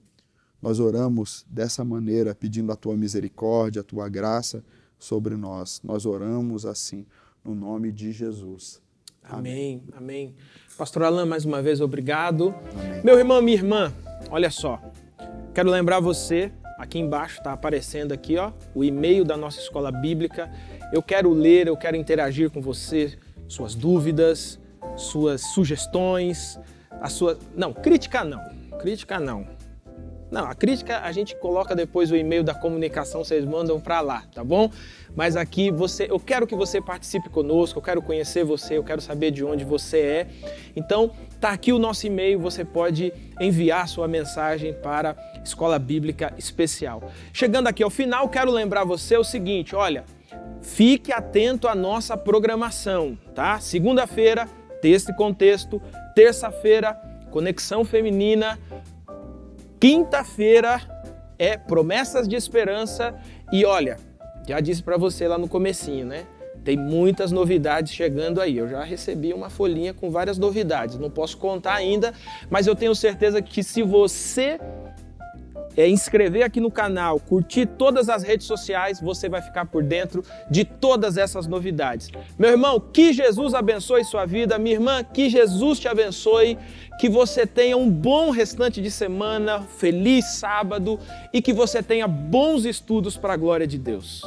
Nós oramos dessa maneira, pedindo a Tua misericórdia, a Tua graça sobre nós. Nós oramos assim, no nome de Jesus. Amém, amém. Pastor Alan, mais uma vez, obrigado. Amém. Meu irmão, minha irmã, olha só. Quero lembrar você, aqui embaixo está aparecendo aqui, ó, o e-mail da nossa escola bíblica. Eu quero ler, eu quero interagir com você, suas dúvidas, suas sugestões, crítica não. Não, a crítica a gente coloca depois o e-mail da comunicação, vocês mandam para lá, tá bom? Mas aqui eu quero que você participe conosco, eu quero conhecer você, eu quero saber de onde você é. Então, tá aqui o nosso e-mail, você pode enviar sua mensagem para Escola Bíblica Especial. Chegando aqui ao final, quero lembrar você o seguinte, olha, fique atento à nossa programação, tá? Segunda-feira, Texto e Contexto, terça-feira, Conexão Feminina, quinta-feira é Promessas de Esperança e olha, já disse para você lá no comecinho, né? Tem muitas novidades chegando aí. Eu já recebi uma folhinha com várias novidades. Não posso contar ainda, mas eu tenho certeza que se você inscrever aqui no canal, curtir todas as redes sociais, você vai ficar por dentro de todas essas novidades. Meu irmão, que Jesus abençoe sua vida. Minha irmã, que Jesus te abençoe. Que você tenha um bom restante de semana, feliz sábado e que você tenha bons estudos para a glória de Deus.